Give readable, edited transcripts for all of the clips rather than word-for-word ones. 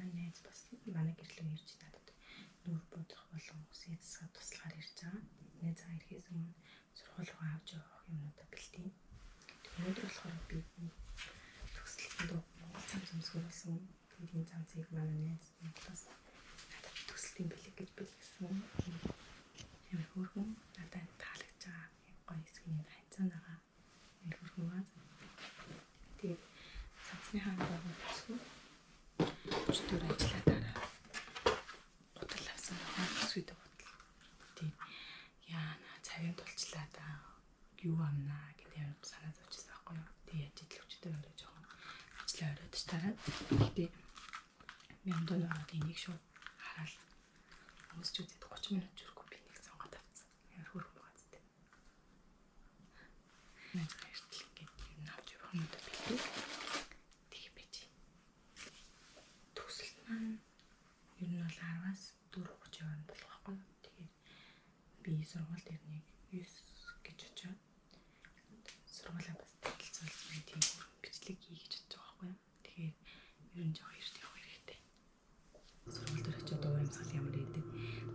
манай найз бас манай гэрлөө ирж надад нүүр бодох болон үсээ засгаа туслахаар ирж байгаа. Найзаа ирэхээс өмнө сургууль руу авч явах юмнуудаа бэлтээ. Өнөөдөр болохоор би төгсөлтөнд Монгол цам зэмсгэр болсон. Тэгээд замцыг манай найз Монголоос надад төгсөлтийн бэлэг гэж бэлгэсэн. Ямар хөөрхөн надад таалагдж байгаа. Гоё хэсгийн хайцаанаага ямар хөөрхөн баа. Тэгээд цацны хаан байгаа төсгөө. Өчтөр ажиллаа дараа. Гутал авсан хөсвэдэ гутал. Тэгээд яана цагийн тулчлаа да. Юу амнаа гэдэг юм санаа зовчихсан байхгүй юу. Тэгээд яаж идлэгчтэй орой жоохон ажиллаа оройд тараад. Гэхдээ мяндон ороод энийг шууд хараад хүмүүсч үзээд 30 минут жүрхгүй би нэг сонгоод авцсан. Ямар хөөрхөн байгаа зү. Найз гэртэл ингээд юм авч явах юм да бэлдээ. Тэг байж. Төгсөлт маань ер нь бол 10-аас 4:30 явна болох байхгүй юу. Тэгээд би сургууль дээр нэг 9 гэж очиод сургуулаа бас танилцуулсан тийм бичлэг хий гэж бодож байгаа байхгүй юу. Тэгэхээр ер нь жоо эрт явах хэрэгтэй. Сургууль дээр очиод дуу юмсгал ямар байдаг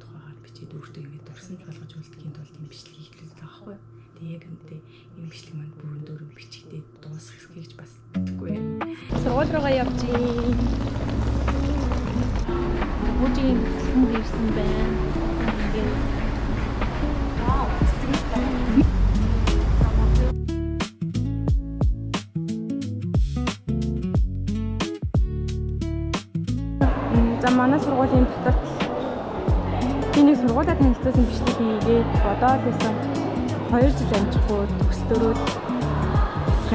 тухайгаар бичээд өөртөө ингэж дурсамж болгож үлдэхийн тулд юм бичлэг хийх байгаа байхгүй юу. Тэгээ яг үнэндээ энэ бичлэг маань бүрэн дөрөв бичигдээ дуусах хэсгийг бас мэдгүй юм. Сургууль руугаа явж ийн. Бүжийн хүн ирсэн байна. Ингээд вау, стилтэй. За манай сургуулийн дотор би нэг сургуулаа танилцуулсан бичлэг хийгээд бодоод байсан 2 жил амжихгүй төгсөлтөөрөө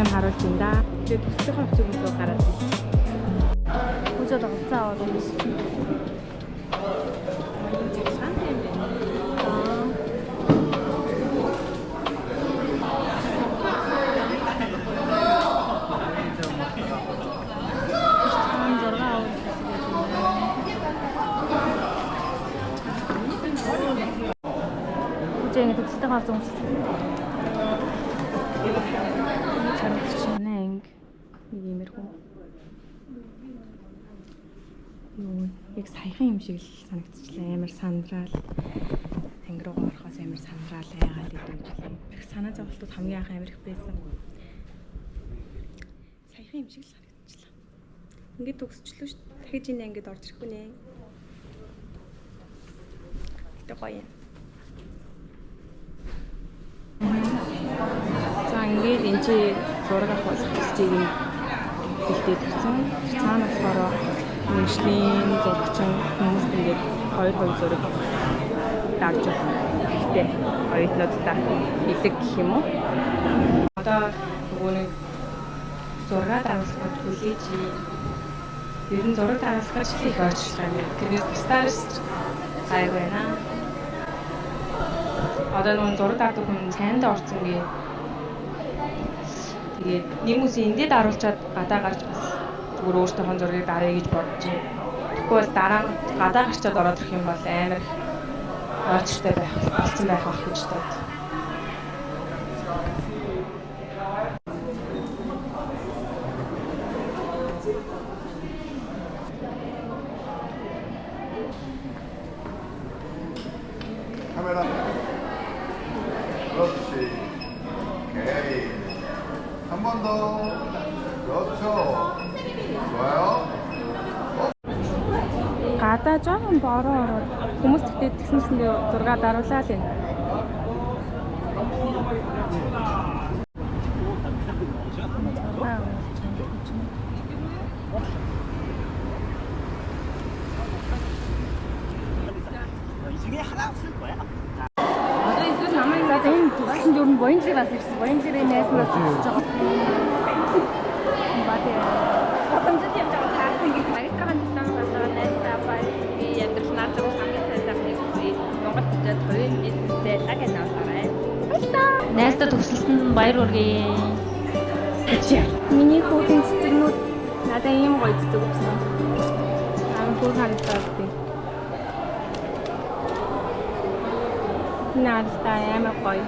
юм харуулж байна да. Тэгээд төгслийн хувьд зүгээс гараад байна. Хүчээд уцаа аваад байсан чинь. Жингээ төгсөлтөд гарсан хүмүүс. Чанга нэг иймэрхүү. Юу яг саяхан юм шиг л санагдчихлаа. Амар сандраал. Танги руу орохоос амар сандраал яагаад идэвчлээ. Их санаа зовлтууд хамгийн анх амар их байсан. Саяхан юм шиг л санагдчихлаа. Ингээд төгсчлөө шүү. Дахиж энэ ингээд орж ирэхгүй нэ. Гэтэ гоё юм. За ингээд энэ чи зураг авах хэсгийг бэлдээд өгсөн. Цаана болохоор мөнгөний зурагчин хүмүүс ингээд хоёр зураг дарж байгаа. Гэтэ хоёулуудаа илэг гэх юм уу? Одоо нөгөө нэг зураг даруулах хүлээж ер нь зураг даруулах их ойлцлаа. Тэрнээс старс гай байна. Одоо нөгөө зураг дардаг хүн сайндаа орсон гээ. Тэгээд нэг хүмүүс эндээ даруулчаад гадаа гарч бас зүгээр өөртөөхөө зургийг даръя гэж бодож байна. Тэгэхгүй бол дараа гадаа гарчаад ороод ирэх юм бол амар ойрчтой байх болсон байх ах гэж бод. 카메라 그렇지 오케이 한 번 더 그렇죠 좋아요 гадаа жоохон бороо ороод хүмүүс тэгтээ тэгсэнсэндээ зураг даруулаа л энэ. 이 중에 하나 없을 거야. Одоо эсвэл намайг за энэ төгсөлд ер нь военжираас ирсэн. Военжирийн найснаас ирж байгаа. Баатэ. Батамжид явж байгаа таарсан гэж магистрийн дистанс болоод найсаа бай. Би яндрал наадах хамгийн сайн захныг үгүй. Монгол чад хоёрын нийтдээ лаг наавараа. Найсаа төгсөлт нь баяр хүргэе. Миний хүүхдийн цэцэгнүүд надад ийм гоё цэцэг өгсөн. Амар хөөр харагдаад би. Наадтай амар гоё.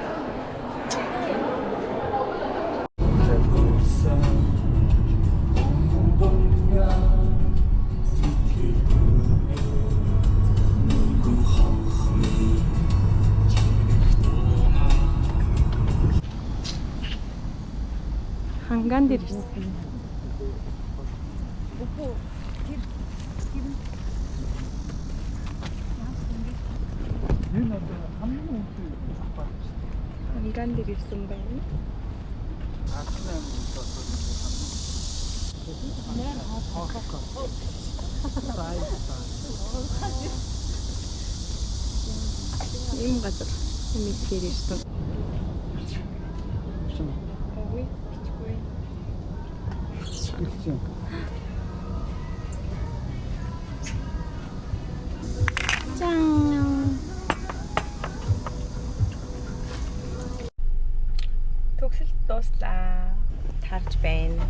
Манган дээр ирсэн. Энэ одоо хамгийн үнэтэй авах гэж. Манган дээр ирсэн байна. Ийм газар мэдгээр ирсэн. Ой, бичгүй. Чан. Төгсөлт дуслаа. Тарж байна.